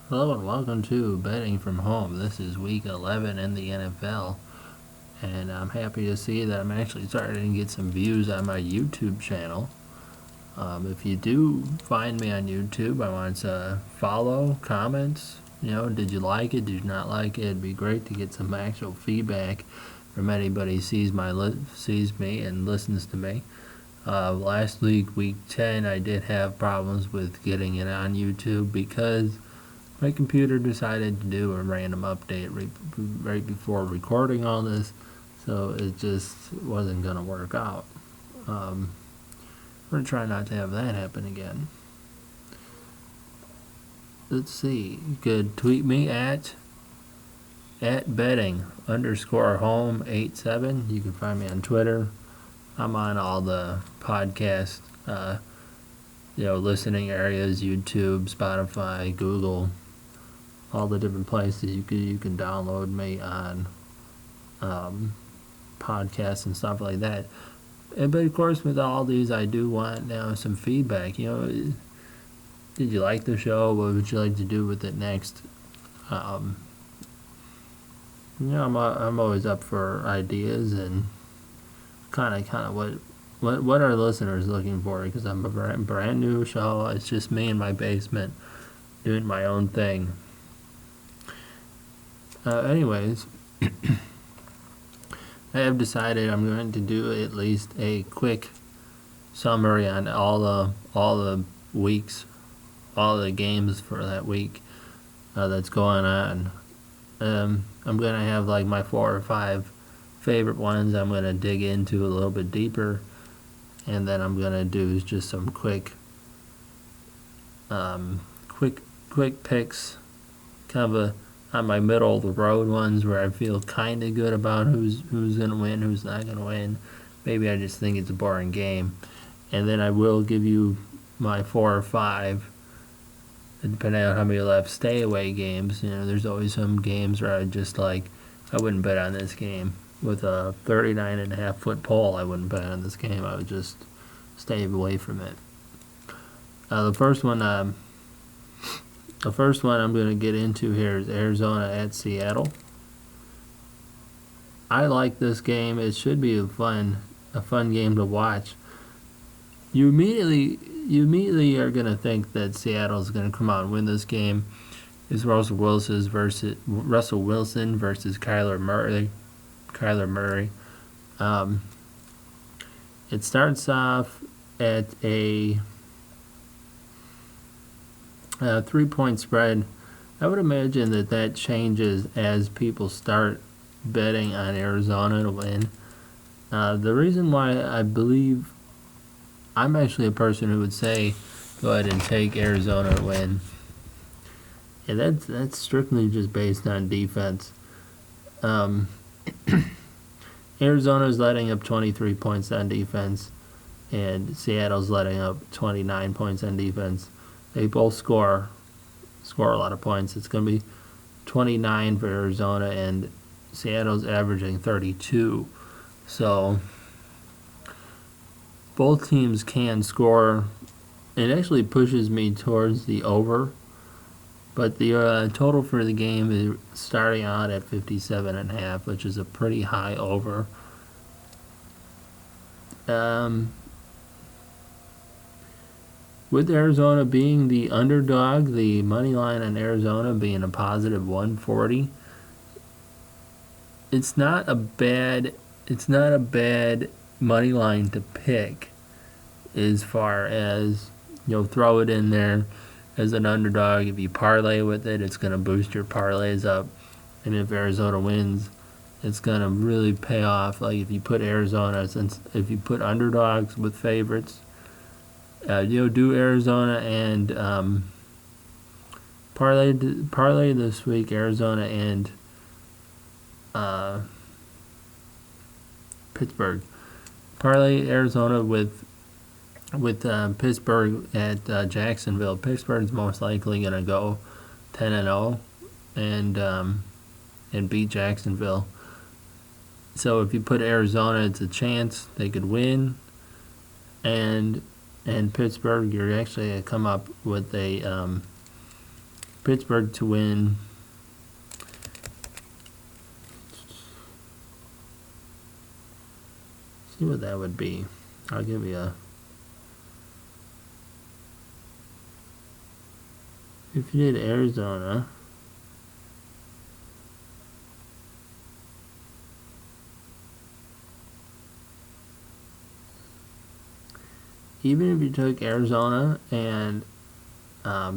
Hello and welcome to Betting from Home. This is week 11 in the NFL, and I'm happy to see that I'm actually starting to get some views on my YouTube channel. If you do find me on YouTube, I want to follow, comments. Did you like it? Did you not like it? It'd be great to get some actual feedback from anybody who sees me and listens to me. Last week 10, I did have problems with getting it on YouTube because my computer decided to do a random update right before recording all this, so it just wasn't going to work out. We're going to try not to have that happen again. Let's see. You could tweet me at betting_home87. You can find me on Twitter. I'm on all the podcast, listening areas: YouTube, Spotify, Google, all the different places you can download me on podcasts and stuff like that. But of course, with all these, I do want now some feedback. Did you like the show? What would you like to do with it next? I'm always up for ideas and kind of what are listeners looking for? Because I'm a brand new show. It's just me in my basement doing my own thing. Anyways, I have decided I'm going to do at least a quick summary on all the weeks, all the games for that week that's going on. I'm going to have like my 4 or 5 favorite ones I'm going to dig into a little bit deeper, and then I'm going to do just some quick picks, kind of on my middle of the road ones where I feel kind of good about who's going to win, who's not going to win. Maybe I just think it's a boring game. And then I will give you my 4 or 5, depending on how many left, stay away games. There's always some games where I wouldn't bet on this game. With a 39.5-foot pole, I wouldn't bet on this game. I would just stay away from it. The first one I'm going to get into here is Arizona at Seattle. I like this game. It should be a fun game to watch. You immediately are going to think that Seattle's going to come out and win this game. It's Russell Wilson versus Kyler Murray. It starts off at a 3-point spread. I would imagine that changes as people start betting on Arizona to win. The reason why I believe I'm actually a person who would say go ahead and take Arizona to win, and that's strictly just based on defense. Arizona's letting up 23 points on defense, and Seattle's letting up 29 points on defense. They both score a lot of points. It's going to be 29 for Arizona, and Seattle's averaging 32. So both teams can score. It actually pushes me towards the over, but the total for the game is starting out at 57.5, which is a pretty high over. With Arizona being the underdog, the money line on Arizona being a positive 140, it's not a bad money line to pick as far as throw it in there as an underdog. If you parlay with it, it's going to boost your parlays up, and if Arizona wins, it's going to really pay off. Like if you put underdogs with favorites, do Arizona and parlay this week Arizona and Pittsburgh. Parlay Arizona with Pittsburgh at Jacksonville. Pittsburgh's most likely going to go 10-0 and beat Jacksonville. So if you put Arizona, it's a chance they could win, and Pittsburgh, you're actually going to come up with a Pittsburgh to win. See what that would be. I'll give you a. If you did Arizona, even if you took Arizona and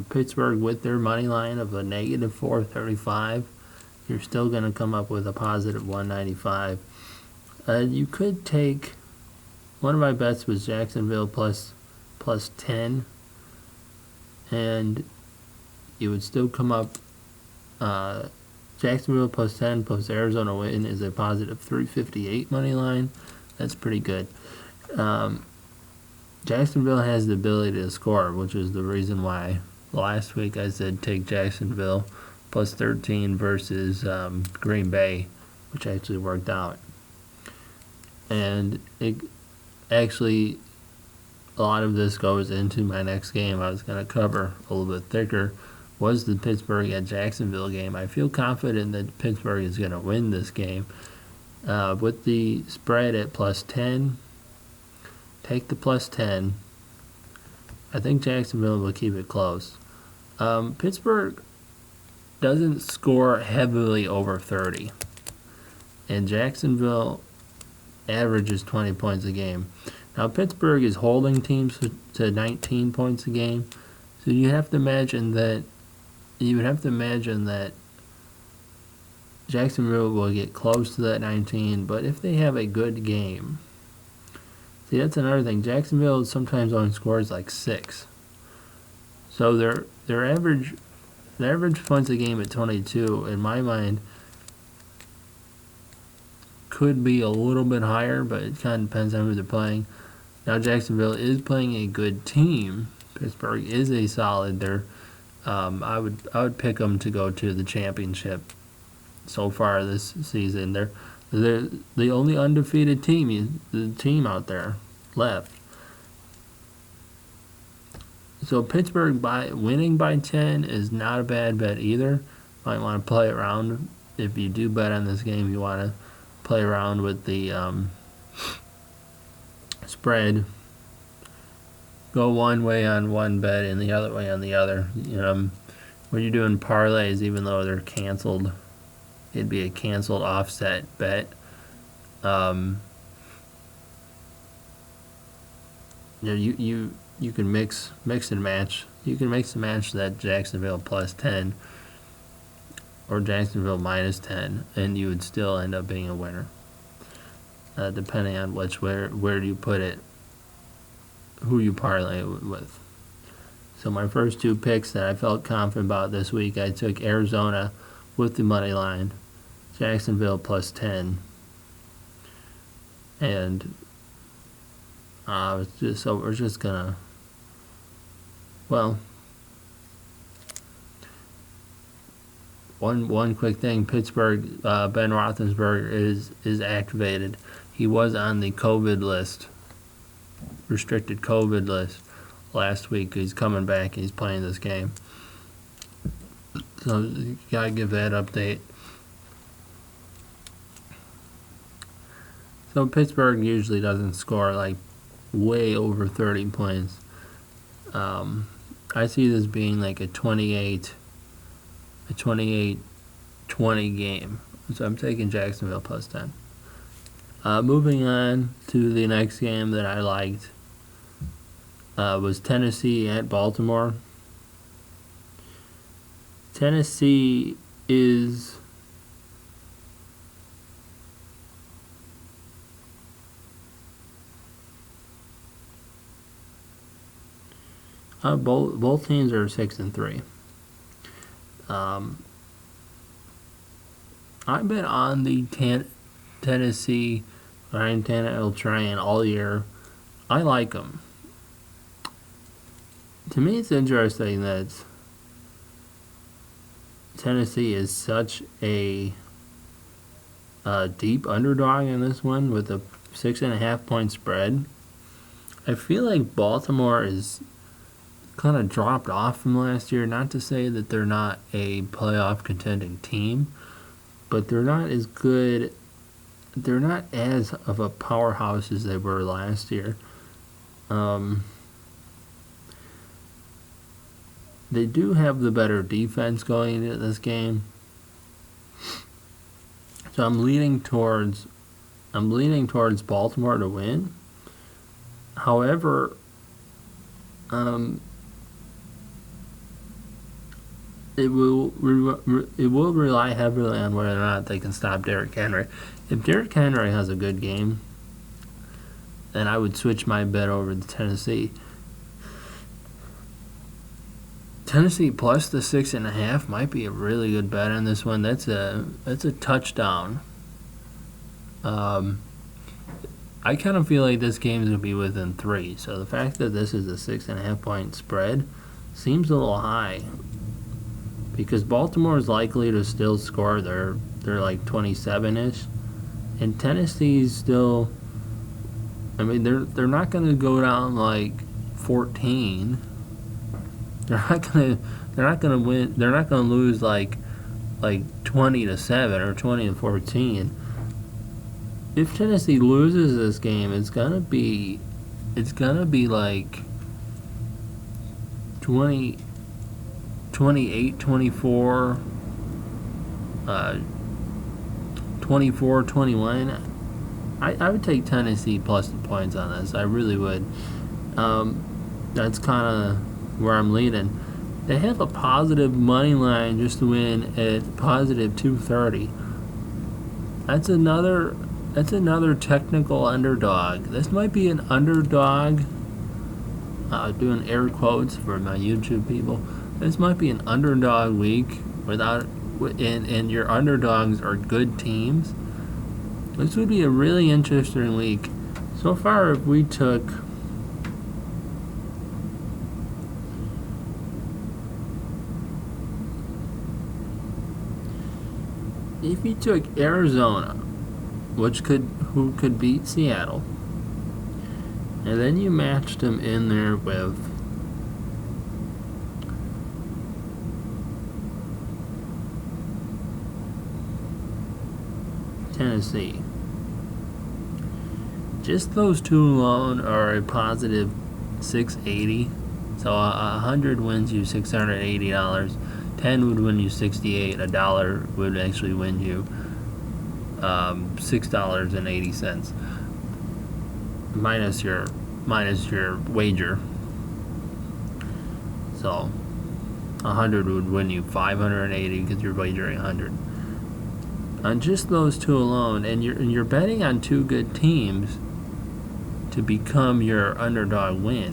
Pittsburgh with their money line of a negative 435, you're still going to come up with a positive 195. You could take, one of my bets was Jacksonville plus 10, and you would still come up, Jacksonville plus 10 plus Arizona win is a positive 358 money line. That's pretty good. Jacksonville has the ability to score, which is the reason why last week I said take Jacksonville plus 13 versus Green Bay, which actually worked out. And it actually, a lot of this goes into my next game I was going to cover a little bit thicker, was the Pittsburgh at Jacksonville game. I feel confident that Pittsburgh is going to win this game. With the spread at plus 10, take the plus 10. I think Jacksonville will keep it close. Pittsburgh doesn't score heavily over 30. And Jacksonville averages 20 points a game. Now, Pittsburgh is holding teams to 19 points a game. So you have to imagine that Jacksonville will get close to that 19, but if they have a good game, see, that's another thing. Jacksonville sometimes only scores like 6. So their average points a game at 22, in my mind, could be a little bit higher, but it kind of depends on who they're playing. Now Jacksonville is playing a good team. Pittsburgh is a solid. I would pick them to go to the championship. So far this season, they're the only undefeated team out there left. So Pittsburgh winning by 10 is not a bad bet either. Might want to play around. If you do bet on this game, you want to play around with the spread. Go one way on one bet and the other way on the other. When you're doing parlays, even though they're canceled, it'd be a canceled offset bet. You can mix and match. You can mix and match that Jacksonville plus 10 or Jacksonville minus 10, and you would still end up being a winner. Depending on where do you put it, who you parlay it with. So my first two picks that I felt confident about this week, I took Arizona with the money line, Jacksonville plus 10, and we're just gonna, well, one quick thing. Pittsburgh, Ben Roethlisberger is activated. He was on the COVID list, restricted COVID list last week. He's coming back. He's playing this game. So you gotta give that update. So Pittsburgh usually doesn't score like way over 30 points. I see this being like a 28-20 game. So I'm taking Jacksonville plus 10. Moving on to the next game that I liked was Tennessee at Baltimore. Tennessee is both teams are 6-3. I bet on the Tennessee Ryan Tannehill train all year. I like them. To me, it's interesting that Tennessee is such a deep underdog in this one with a 6.5 point spread. I feel like Baltimore is kind of dropped off from last year. Not to say that they're not a playoff contending team, but they're not as good. They're not as of a powerhouse as they were last year. They do have the better defense going into this game, so I'm leaning towards Baltimore to win. However, it will rely heavily on whether or not they can stop Derrick Henry. If Derrick Henry has a good game, then I would switch my bet over to Tennessee. Tennessee plus the 6.5 might be a really good bet on this one. That's a touchdown. I kind of feel like this game is going to be within 3. So the fact that this is a 6.5 point spread seems a little high, because Baltimore is likely to still score. They're like 27-ish, and Tennessee's still. I mean, they're not going to go down like 14. They're not going to win. They're not going to lose like 20-7 or 20-14. If Tennessee loses this game, it's gonna be like 28, 24, 24, 21. I would take Tennessee plus the points on this. I really would. That's kind of where I'm leaning. They have a positive money line just to win at positive 230. That's another technical underdog. This might be an underdog. Doing air quotes for my YouTube people. This might be an underdog week and your underdogs are good teams. This would be a really interesting week. So far, if you took Arizona, who could beat Seattle, and then you matched them in there with Tennessee. Just those two alone are a positive 680. So 100 wins you $680. 10 would win you 68. $1 would actually win you $6.80 minus your wager. So 100 would win you 580 because you're wagering 100 on just those two alone, and you're betting on two good teams to become your underdog win,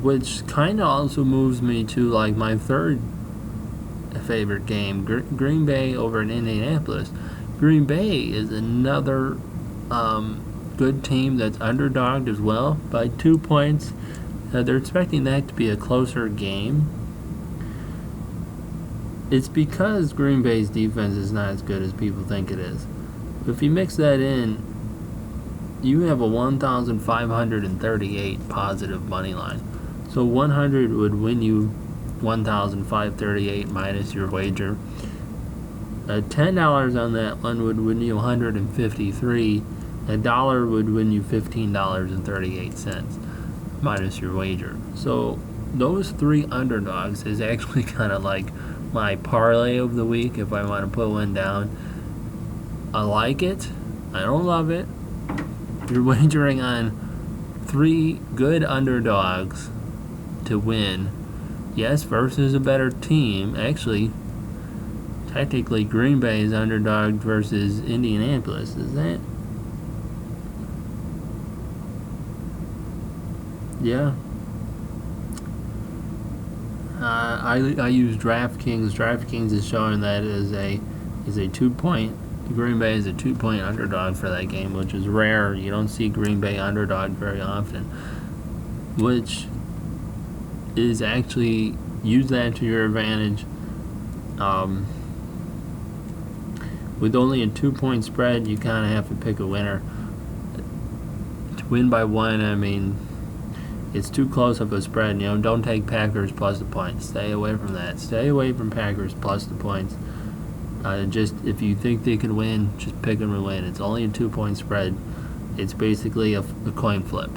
which kind of also moves me to like my third favorite game, Green Bay over in Indianapolis. Green Bay is another good team that's underdogged as well by 2 points. They're expecting that to be a closer game. It's because Green Bay's defense is not as good as people think it is. If you mix that in, you have a 1,538 positive money line. So 100 would win you 1,538 minus your wager. $10 on that one would win you 153. $1 would win you $15.38 minus your wager. So those three underdogs is actually kind of like my parlay of the week if I want to put one down. I like it. I don't love it. You're wagering on three good underdogs to win. Yes, versus a better team. Actually, technically Green Bay is underdog versus Indianapolis, is that? Yeah. I use DraftKings. DraftKings is showing that is a 2 point. Green Bay is a 2 point underdog for that game, which is rare. You don't see Green Bay underdog very often, which is actually use that to your advantage. With only a 2 point spread, you kind of have to pick a winner. win by 1, I mean, it's too close of a spread. Don't take Packers plus the points. Stay away from that. Stay away from Packers plus the points. Just if you think they can win, just pick them to win. It's only a 2-point spread. It's basically a coin flip.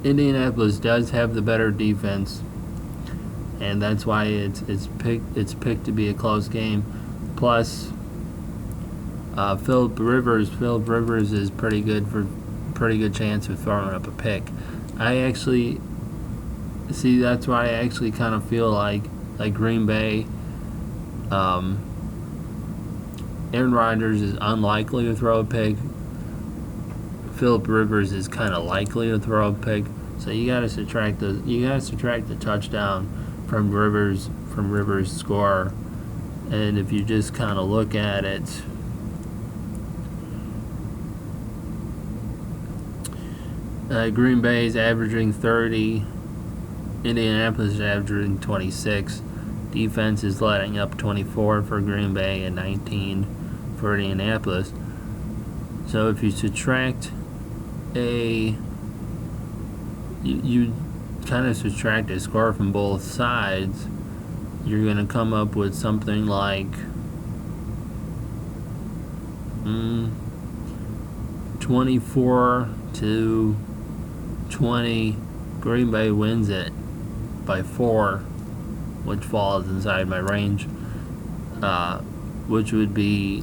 Indianapolis does have the better defense, and that's why it's picked to be a close game. Plus, Philip Rivers is pretty good chance of throwing up a pick. That's why I actually kind of feel like Green Bay. Aaron Rodgers is unlikely to throw a pick. Philip Rivers is kind of likely to throw a pick. So you got to subtract the touchdown from Rivers' score. And if you just kind of look at it, Green Bay is averaging 30. Indianapolis is averaging 26. Defense is letting up 24 for Green Bay and 19 for Indianapolis. So if you subtract you kind of subtract a score from both sides, you're going to come up with something like 24-20. Green Bay wins it by 4, which falls inside my range, which would be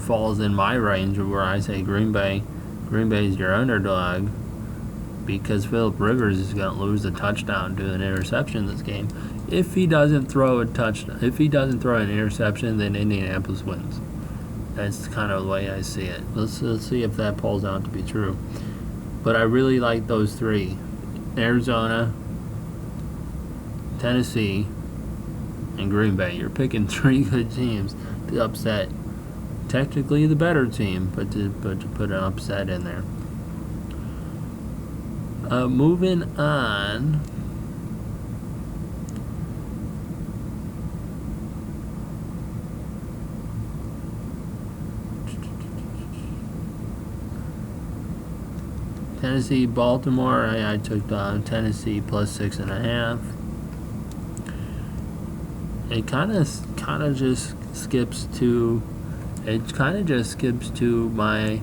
falls in my range where I say Green Bay is your underdog, because Philip Rivers is going to lose a touchdown to an interception this game. If he doesn't throw an interception, then Indianapolis wins. That's kind of the way I see it. Let's see if that pulls out to be true. But I really like those 3: Arizona, Tennessee, and Green Bay. You're picking 3 good teams to upset technically the better team, but to put an upset in there. Moving on. Tennessee, Baltimore. I took Tennessee plus 6.5. It kind of just skips to. It kind of just skips to my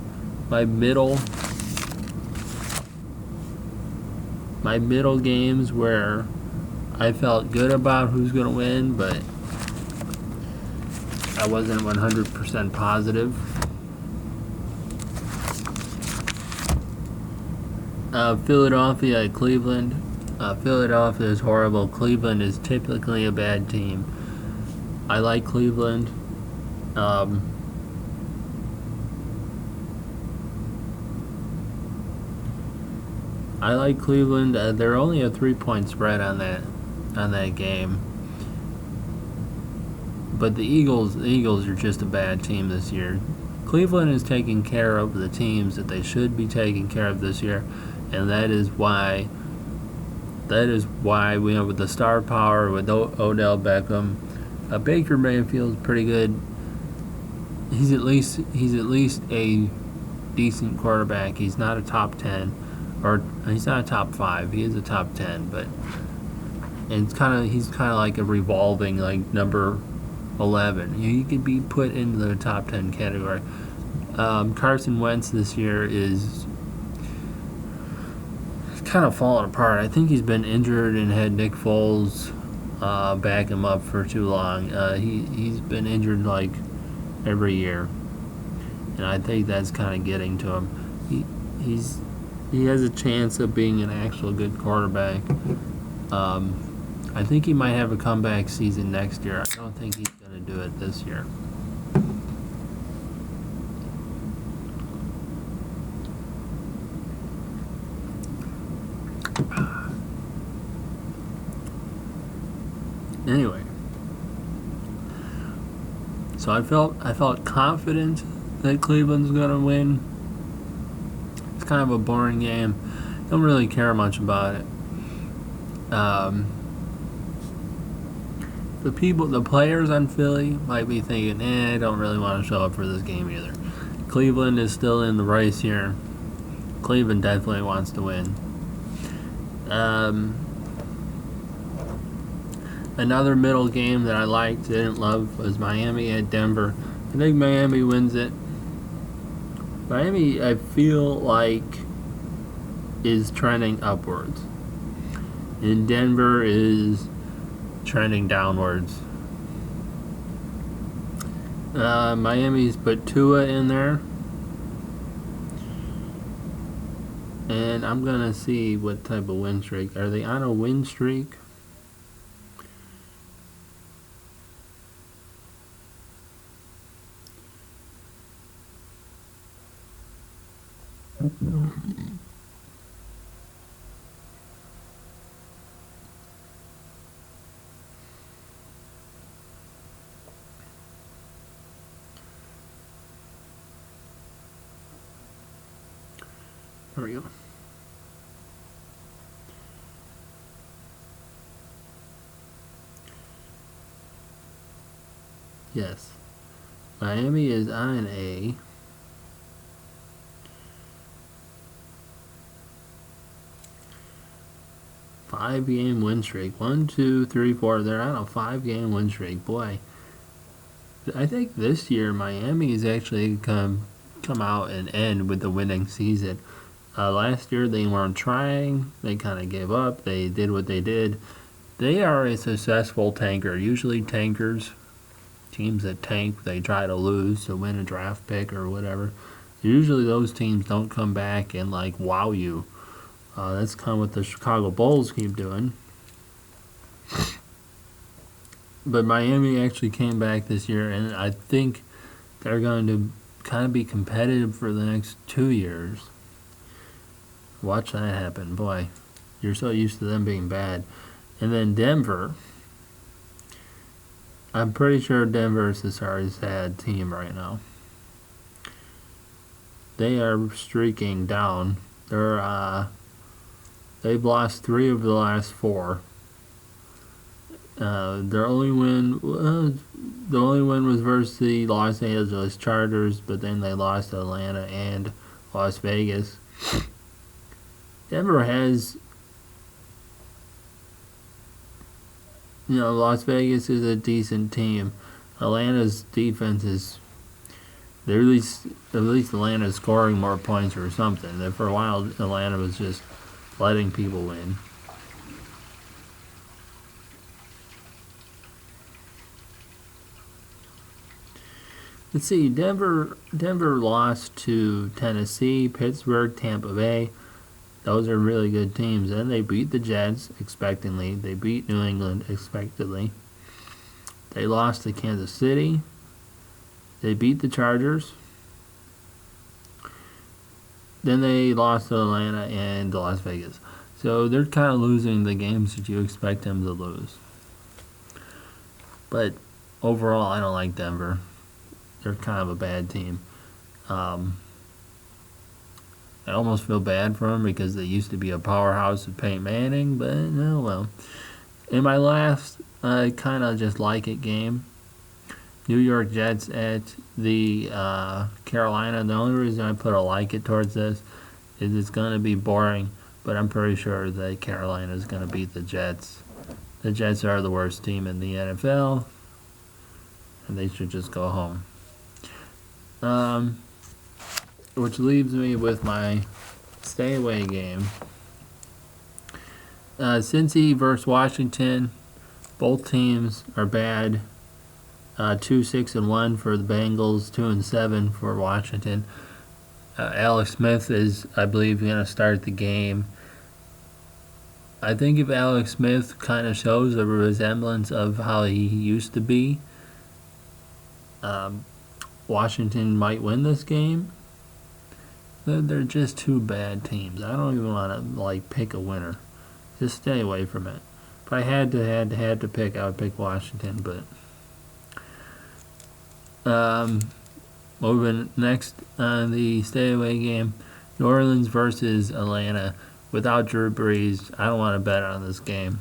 middle games where I felt good about who's going to win, but I wasn't 100% positive. Philadelphia at Cleveland. Philadelphia is horrible. Cleveland is typically a bad team. I like Cleveland. I like Cleveland. They're only a 3-point spread on that game. But the Eagles are just a bad team this year. Cleveland is taking care of the teams that they should be taking care of this year, and that is why we have with the star power with Odell Beckham. Baker Mayfield's pretty good. He's at least a decent quarterback. He's not a top 10, or he's not a top 5. He is a top 10, but he's kind of like a revolving like number 11. He could be put into the top 10 category. Carson Wentz this year is kind of falling apart. I think he's been injured and had Nick Foles back him up for too long. He's been injured like every year, and I think that's kind of getting to him. He has a chance of being an actual good quarterback. I think he might have a comeback season next year. I don't think he's going to do it this year. Anyway, so I felt confident that Cleveland's going to win. It's kind of a boring game. Don't really care much about it. The players on Philly might be thinking, I don't really want to show up for this game either. Cleveland is still in the race here. Cleveland definitely wants to win. Another middle game that I liked, didn't love, was Miami at Denver. I think Miami wins it. Miami, I feel like, is trending upwards. And Denver is trending downwards. Miami's put Tua in there. And I'm going to see what type of win streak. Are they on a win streak? There we go. Yes. Miami is on a 5-game win streak. 1, 2, 3, 4. They're on a 5-game win streak. Boy, I think this year Miami has actually come out and end with the winning season. Last year they weren't trying. They kind of gave up. They did what they did. They are a successful tanker. Usually tankers, teams that tank, they try to lose to win a draft pick or whatever. Usually those teams don't come back and like wow you. That's kind of what the Chicago Bulls keep doing. But Miami actually came back this year, and I think they're going to kind of be competitive for the next 2 years. Watch that happen. Boy, you're so used to them being bad. And then Denver. I'm pretty sure Denver is the sorry sad team right now. They are streaking down. They've lost 3 of the last 4. Their only win, the only win was versus the Los Angeles Chargers, but then they lost to Atlanta and Las Vegas. Denver has, Las Vegas is a decent team. Atlanta's defense is, at least Atlanta's scoring more points or something. And for a while, Atlanta was just letting people win. Let's see, Denver lost to Tennessee, Pittsburgh, Tampa Bay. Those are really good teams. Then they beat the Jets expectantly. They beat New England expectedly. They lost to Kansas City. They beat the Chargers. Then they lost to Atlanta and Las Vegas. So they're kind of losing the games that you expect them to lose. But overall, I don't like Denver. They're kind of a bad team. I almost feel bad for them because they used to be a powerhouse with Peyton Manning, but oh well. In my last kind of just like it game, New York Jets at the Carolina. The only reason I put a like it towards this is it's going to be boring, but I'm pretty sure that Carolina is going to beat the Jets. The Jets are the worst team in the NFL, and they should just go home. Which leaves me with my stay away game. Cincy versus Washington. Both teams are bad. 2-6-1 for the Bengals, 2-7 for Washington. Alex Smith is, I believe, going to start the game. I think if Alex Smith kind of shows a resemblance of how he used to be, Washington might win this game. They're just two bad teams. I don't even want to pick a winner. Just stay away from it. If I had to pick, I would pick Washington. But moving next on the stay away game, New Orleans versus Atlanta. Without Drew Brees, I don't want to bet on this game.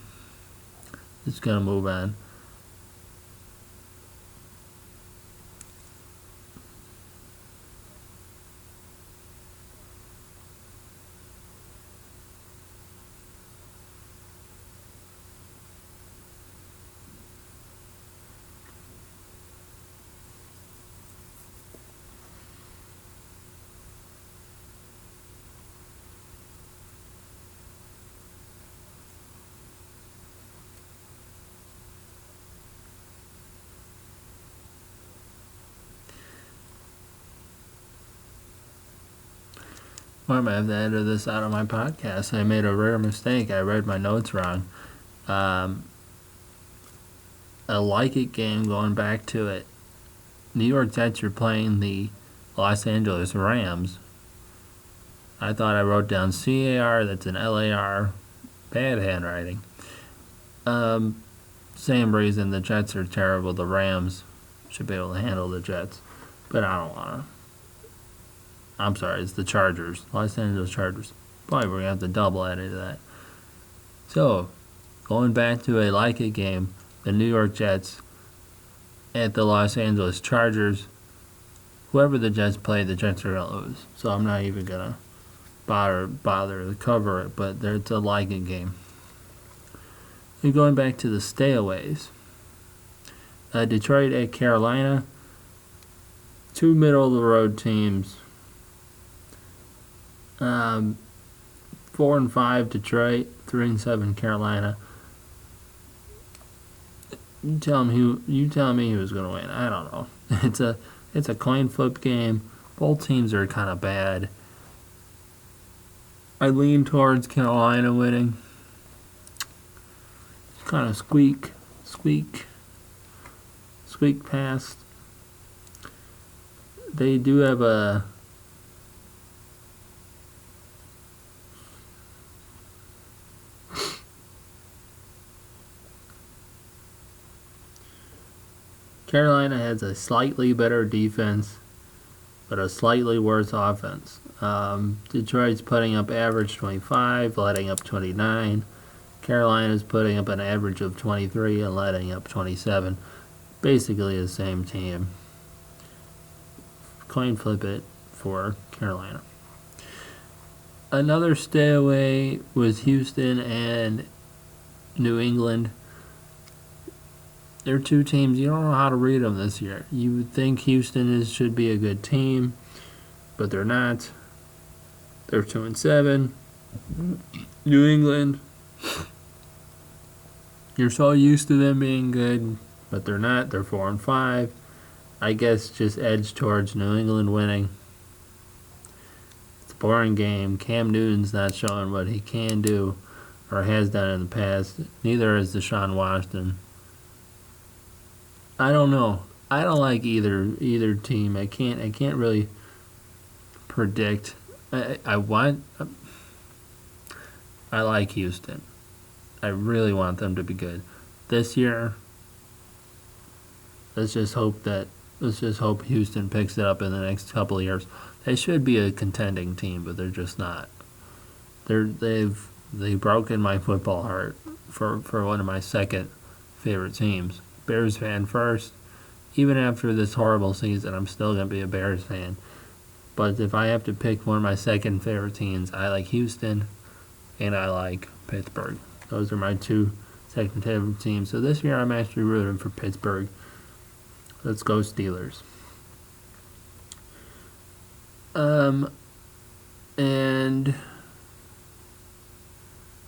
Just gonna move on. Or I might have to edit this out of my podcast. I made a rare mistake. I read my notes wrong. A like-it game, going back to it. New York Jets are playing the Los Angeles Rams. I thought I wrote down CAR, that's an LAR. Bad handwriting. Same reason the Jets are terrible. The Rams should be able to handle the Jets. But I don't want to. I'm sorry, it's the Chargers. Los Angeles Chargers. Probably we're going to have to double edit that. So, going back to a like-it game, the New York Jets at the Los Angeles Chargers. Whoever the Jets play, the Jets are going to lose. So I'm not even going to bother to cover it, but it's a like-it game. And going back to the stayaways. Detroit at Carolina. Two middle-of-the-road teams. 4-5 Detroit, 3-7 Carolina. You tell me who's going to win. I don't know. It's a coin flip game. Both teams are kind of bad. I lean towards Carolina winning. Kind of squeak past. They do have a Carolina has a slightly better defense, but a slightly worse offense. Detroit's putting up average 25, letting up 29. Carolina's putting up an average of 23 and letting up 27. Basically the same team. Coin flip it for Carolina. Another stay away was Houston and New England. They're two teams, you don't know how to read them this year. You would think Houston should be a good team, but they're not. They're 2-7. New England, you're so used to them being good, but they're not. They're 4-5. I guess just edge towards New England winning. It's a boring game. Cam Newton's not showing what he can do or has done in the past. Neither is Deshaun Watson. I don't know. I don't like either team. I can't really predict. I like Houston. I really want them to be good. This year, let's just hope Houston picks it up in the next couple of years. They should be a contending team, but they're just not. They've broken my football heart for one of my second favorite teams. Bears fan first. Even after this horrible season, I'm still going to be a Bears fan. But if I have to pick one of my second favorite teams, I like Houston and I like Pittsburgh. Those are my two second favorite teams. So this year I'm actually rooting for Pittsburgh. Let's go Steelers. And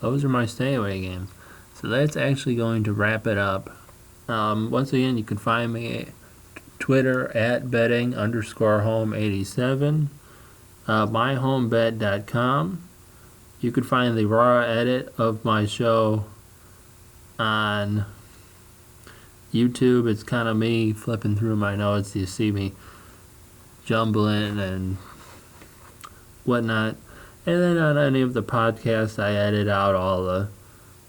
those are my stay away games. So that's actually going to wrap it up. Once again, you can find me at Twitter at betting_home87, myhomebet.com. You can find the raw edit of my show on YouTube. It's kind of me flipping through my notes. You see me jumbling and whatnot. And then on any of the podcasts, I edit out all the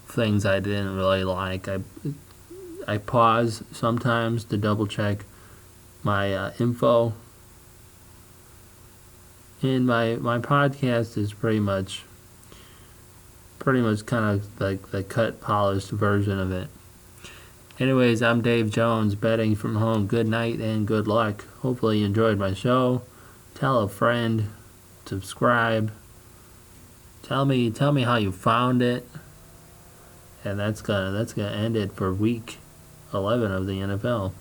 things I didn't really like. I pause sometimes to double check my info. And my podcast is pretty much kind of like the cut, polished version of it. Anyways, I'm Dave Jones, betting from home. Good night and good luck. Hopefully you enjoyed my show. Tell a friend. Subscribe. Tell me how you found it. And that's gonna end it for week 11 of the NFL.